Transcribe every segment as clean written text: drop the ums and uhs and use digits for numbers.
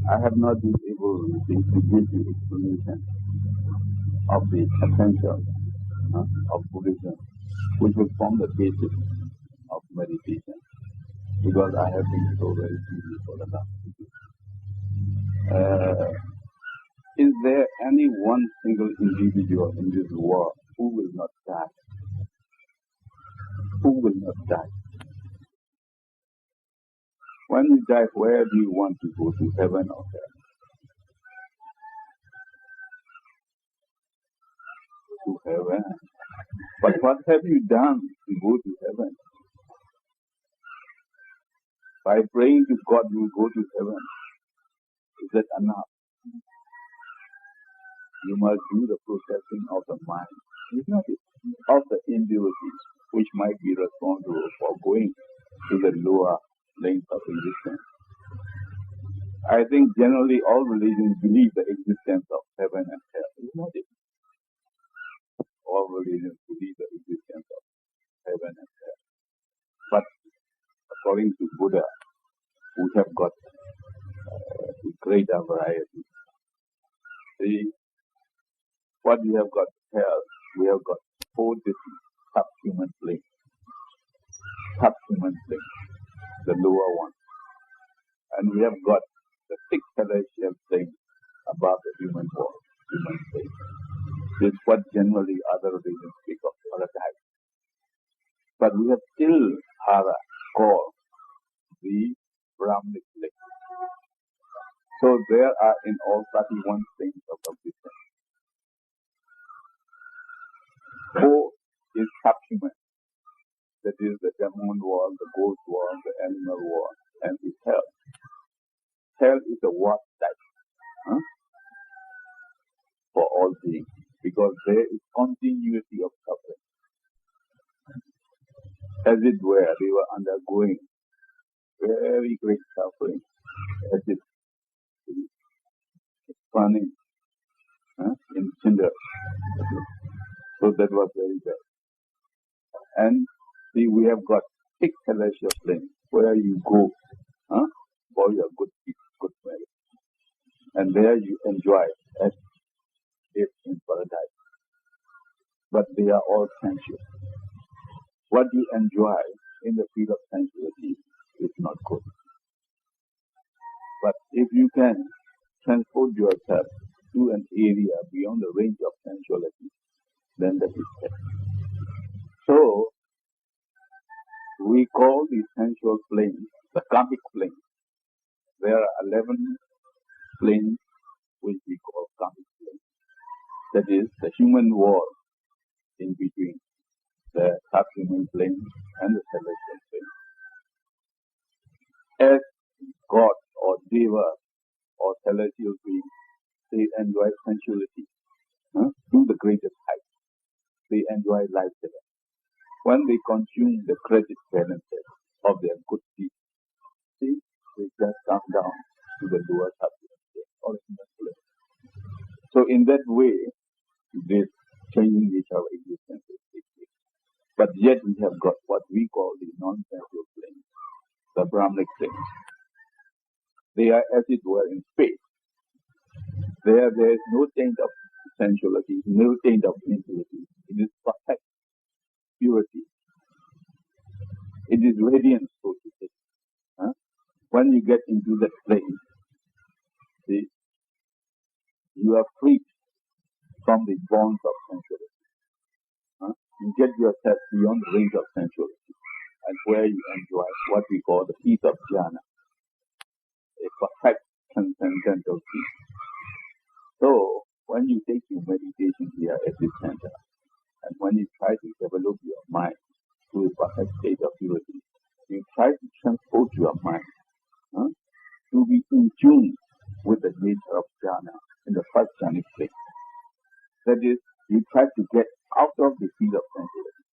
I have not been able to give you explanation of the essentials of Buddhism, which will form the basis of meditation, because I have been so very busy for the last 2 years. Is there any one single individual in this world who will not die? Who will not die? When you die, where do you want to go, to heaven or hell? To heaven. But what have you done to go to heaven? By praying to God, you will go to heaven. Is that enough? You must do the processing of the mind, is not it? Of the impurities, which might be responsible for going to the lower lanes of existence. I think generally all religions believe the existence of heaven and hell, is not it? All religions believe the existence of heaven and hell. But according to Buddha, we have got a greater variety. See, what we have got hell, we have got 4 different subhuman planes. Subhuman planes, the lower one. And we have got the 6 celestial planes above the human world, human plane. This is what generally other religions speak of paradise. But we have still called the Brahmanic plane. So there are in all 31 planes of existence. 4 is subhuman. That is the demon world, the ghost world, the animal world, and is hell. Hell is the worst type for all beings, because there is continuity of suffering. As it were, they were undergoing very great suffering, as if burning in cinders. So that was very bad. And see, we have got 6 celestial planes where you go for your good deeds, good merit. And there you enjoy as if in paradise. But they are all sensual. What you enjoy in the field of sensuality is not good. But if you can transport yourself to an area beyond the range of sensuality, then that is best. So, we call the sensual planes the karmic planes. There are 11 planes which we call karmic planes. That is the human world in between the subhuman plane and the celestial plane. As God or Deva or celestial beings, they enjoy sensuality to the greatest height. They enjoy life there. When they consume the credit balances of their good deeds, see, they just come down to the lower subhuman plane or human plane. So in that way, this changing nature of existence is taking. But yet we have got what we call the non-sensual planes, the Brahmanic planes. They are, as it were, in space. There is no taint of sensuality, no taint of impurity. It is perfect purity. It is radiance, so to say. When you get into that plane, see, you are freed from the bonds of sensuality. You get yourself beyond the range of sensuality, and where you enjoy what we call the peace of jhana, a perfect transcendental peace. So, when you take your meditation here at this center, and when you try to develop your mind to a perfect state of purity, you try to transport your mind to be in tune with the nature of jhana in the first jhanic state. That is, you try to get out of the field of sensuality.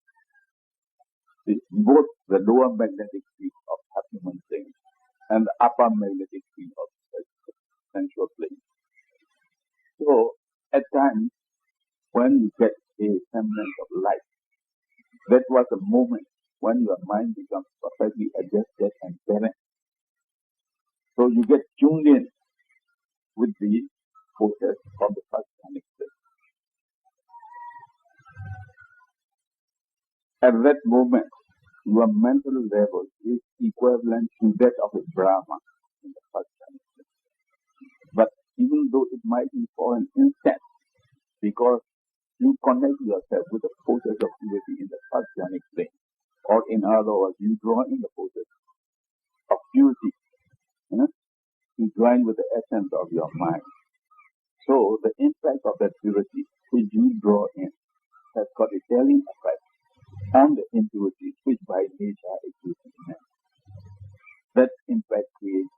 Both the lower magnetic field of subhuman plane and the upper magnetic field of sensual plane. So, at times, when you get a semblance of light, that was a moment when your mind becomes perfectly adjusted and balanced. So you get tuned in with the forces of the first jhanic state. At that moment, your mental level is equivalent to that of a Brahma in the first jhanic state. But even though it might be for an instant, because you connect yourself with the forces of purity in the first jhanic state, or in other words, you draw in the forces of purity, you join with the essence of your mind. So the impact of that purity which you draw in has got a telling effect on the impurity which by nature exists in man. That impact creates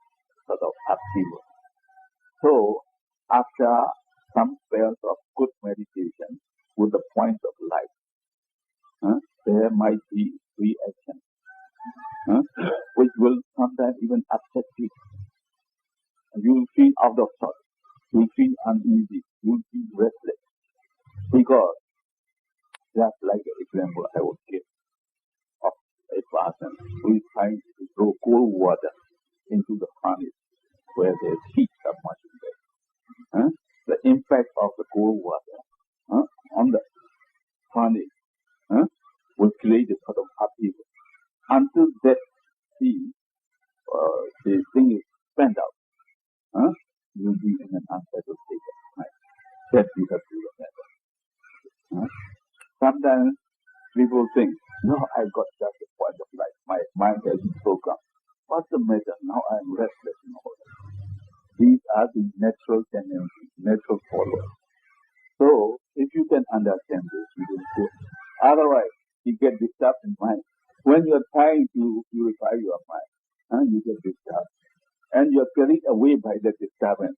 sort of upheaval. So after some spells of good meditation with the points of light, there might be reaction, which will sometimes even upset you. You will feel out of sorts. You will feel uneasy. You will feel restless. Because, just like the example I would give of a person who is trying to throw cold water into the furnace where there is heat so much in there. The impact of the cold water on the furnace will create a sort of upheaval. Until that the thing is spent out, you will be in an unsettled state of mind. That you have to remember. Sometimes people think, no, I got just a point of light. My mind has been so calm. What's the matter? Now I am restless and all that. These are the natural tendencies, natural followers. So, if you can understand this, you will go. Otherwise, you get disturbed in mind. When you are trying to purify your mind, you get disturbed. And you are carried away by that disturbance,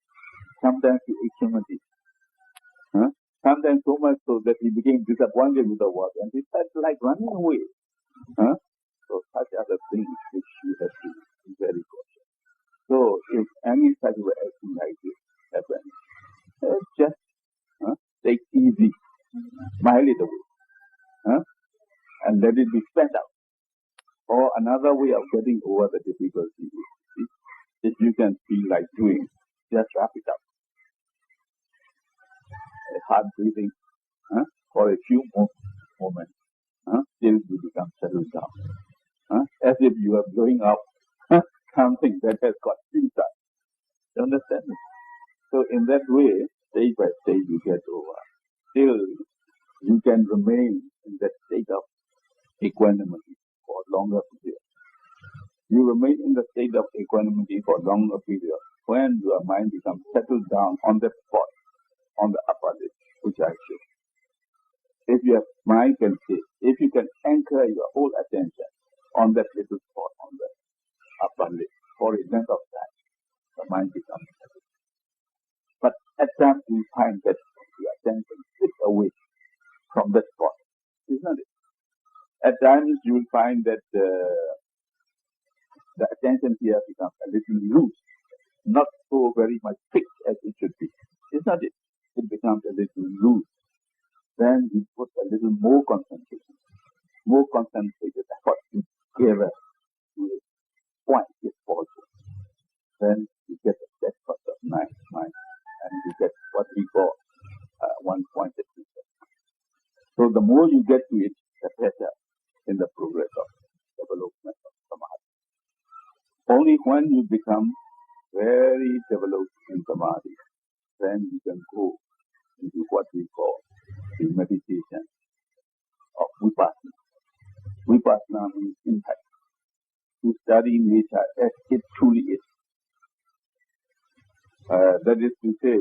sometimes to extremity. Sometimes so much so that he became disappointed with the work and he felt like running away. So such are the things which you have to be very cautious. So if any such reaction like this happens, just take easy, smile it away, and let it be spent out. Or another way of getting over the difficulty is, if you can feel like doing, just wrap it up. A hard breathing for a few moments till you become settled down. As if you are blowing up something that has got inside. You understand? So in that way, stage by stage you get over. Till you can remain in that state of equanimity for a longer period. You remain in the state of equanimity for a longer period when your mind becomes settled down on that spot, on the upper lip, which I showed. If your mind can stay, if you can anchor your whole attention on that little spot on the upper lip for a length of time, the mind becomes settled. But at times you find that your attention slips away from that spot, isn't it? At times you will find that the attention here becomes a little loose, not so very much fixed as it should be. Isn't it? It becomes a little loose. Then you put a little more concentration, more concentrated effort together to a point if possible. Then you get a depth of mind, and you get what we call one-pointed vision. So the more you get to it, the better in the progress of development of samadhi. Only when you become very developed in samadhi, then you can go into what we call the meditation of vipassana. Vipassana means insight, to study nature as it truly is. That is to say,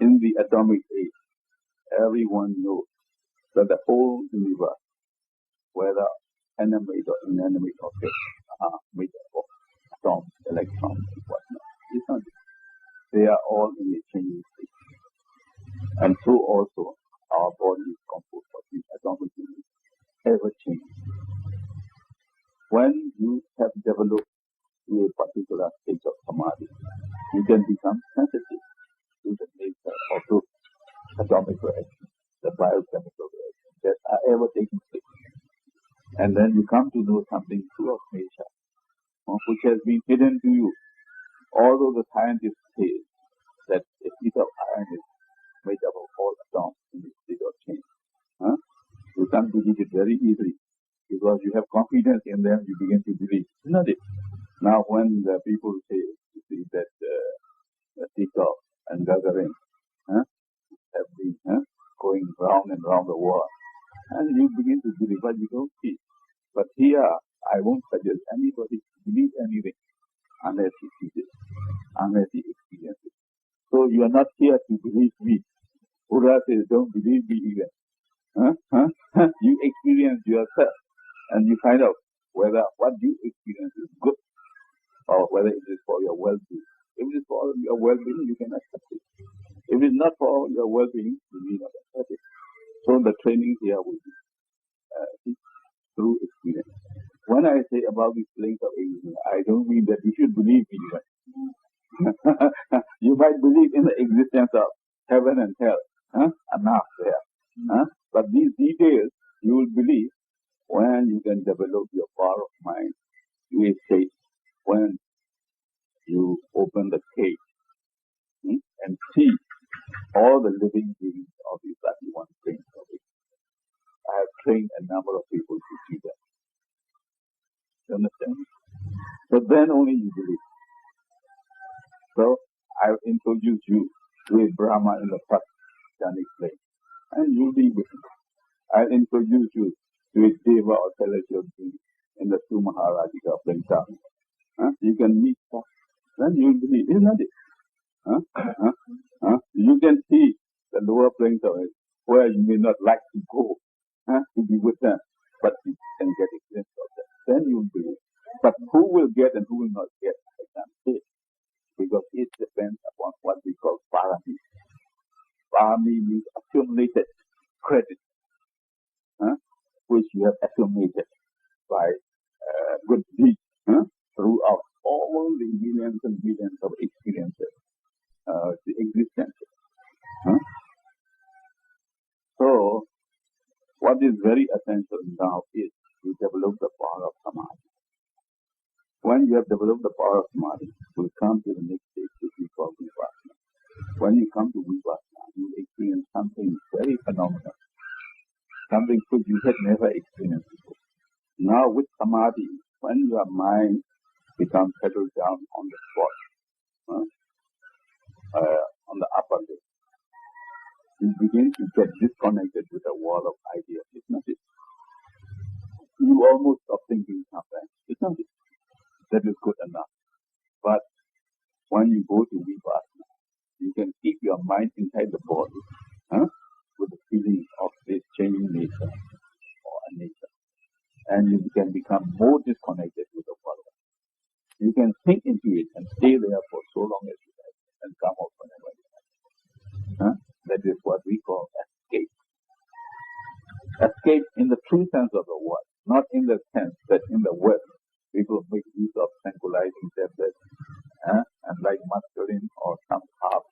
in the atomic age, everyone knows that the whole universe, whether animate or inanimate objects, are made up of atoms, electrons, and whatnot. Isn't it? They are all in a changing state. And so also our body is composed of these atomic units, ever changing. When you have developed to a particular stage of samadhi, you can become sensitive to the nature of those atomic reactions, the biochemical reactions that are ever taking place. And then you come to know something true of nature, which has been hidden to you Although the scientists say that a piece of iron is made up of all atoms in its state of change. Huh? You can't believe it very easily because you have confidence in them, you begin to believe. Isn't it? Now when the people say, you see, that Tito and Gagarin have been going round and round the world, and you begin to believe, but you don't see. But here, I won't suggest anybody to believe anything unless he sees it, unless he experiences it. So you are not here to believe me. Buddha says, don't believe me even. You experience yourself, and you find out whether what you experience is good or whether it is for your well-being. If it is for your well-being, you can accept it. If it is not for your well-being, you need not accept it. So the training here will be through experience. When I say about these planes of existence, I don't mean that you should believe in them. You might believe in the existence of heaven and hell, enough there. But these details you will believe when you can develop your power of mind to a state when you open the cage and see all the living beings of these 31 planes of existence. I have trained a number of people to see that. You understand? So then only you believe. So I've introduced you to a Brahma in the first jhanic plane, and you'll be with me. I'll introduce you to a Deva or celestial being in the Sumaharajika plane. You can meet her, then you'll believe, isn't it? You can see the lower planes of it, where you may not like to go to be with them, but you can get a glimpse of them. Then you'll believe. But who will get and who will not get, I can't say. Because it depends upon what we call parami. Parami means accumulated credit, which you have accumulated by good deeds throughout all the millions and millions of experiences, the existence. So, what is very essential now is to develop the power of samadhi. When you have developed the power of samadhi, you will come to the next stage, which we call vipassana. When you come to vipassana, you will experience something very phenomenal, something which you had never experienced before. Now with samadhi, when your mind becomes settled down on the spot, on the upper lip, you begin to get disconnected with the wall of ideas, isn't it? You almost stop thinking sometimes, isn't it? That is good enough. But when you go to vipassana, you can keep your mind inside the body with the feeling of this changing nature or a nature. And you can become more disconnected with the world. You can sink into it and stay there for so long as you like and come out whenever you like. That is what we call escape. Escape in the true sense of the word, not in the sense that in the West people make use of tranquilizing tablets and like masculine or some herbs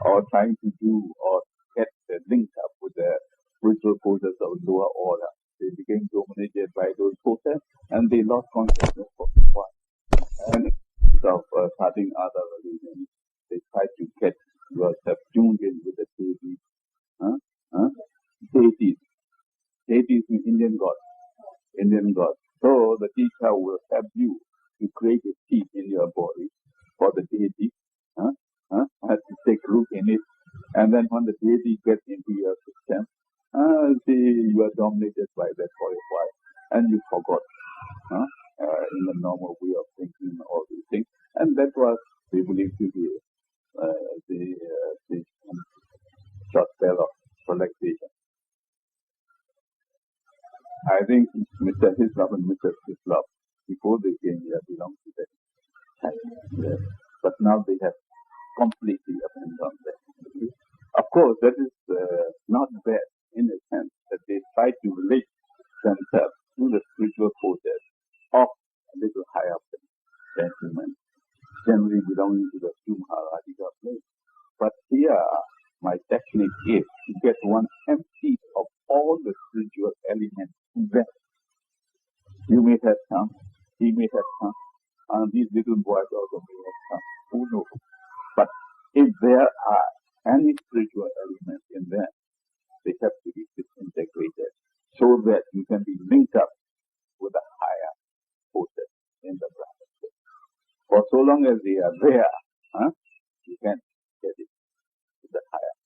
or trying to do or get linked up with the spiritual forces of lower order. They became dominated by those forces and they lost consciousness for a while. And instead of starting other religions, they try to get yourself tuned in with the deities. Deities mean Indian gods. So the teacher will help you to create a seed in your body for the deity, to take root in it. And then when the deity gets into your system, you are dominated by that for a while, and you forgot in the normal way of thinking all these things. And that was, we believe, to be the short spell of relaxation. I think Mr. Hislop and Mr. Hislop, before they came here, belonged to that type. But now they have completely abandoned that. Of course, that is not bad in a sense that they try to relate themselves to the spiritual forces of a little higher than human, generally belonging to the Sumaharajika place. But here, my technique is to get one empty of all the spiritual elements there. You may have some, he may have some, and these little boys also may have some. who knows? But if there are any spiritual elements in them, they have to be disintegrated so that you can be linked up with a higher forces in the Brahman. For so long as they are there, you can get it to the higher.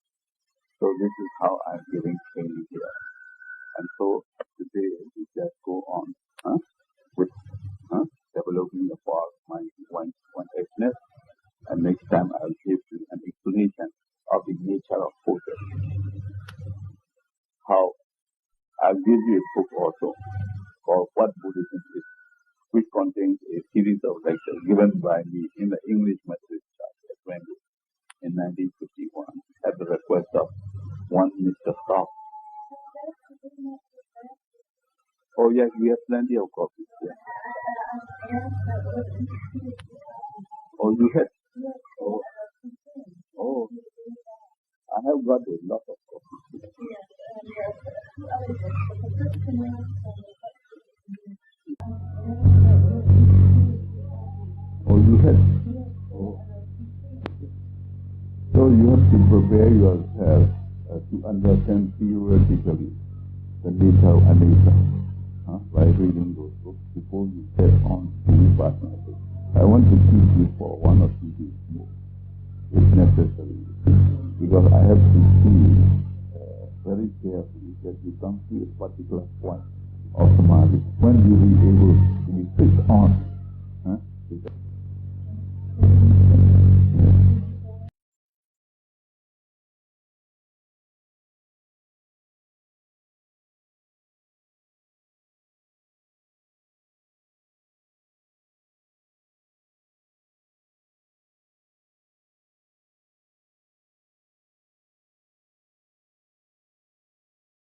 So this is how I'm giving training here. And so today we just go on with developing the power of mind, one-edgedness, and next time I'll give you an explanation of the nature of forces. How I'll give you a book also called What Buddhism Is, which contains a series of lectures given by me in the English Methodist Church at Wembley in 1951 at the request of one Mr. Stock. Oh yes, we have plenty of copies here. Oh, you had? Oh, I have got a lot of copies. Oh, you had? Oh. So you have to prepare yourself to understand theoretically the nature of anicca by reading those books before you get on to Vipassana. I want to teach you for 1 or 2 days more, if necessary, because I have to see very carefully that you come to a particular point of samadhi when you will be able to be fixed on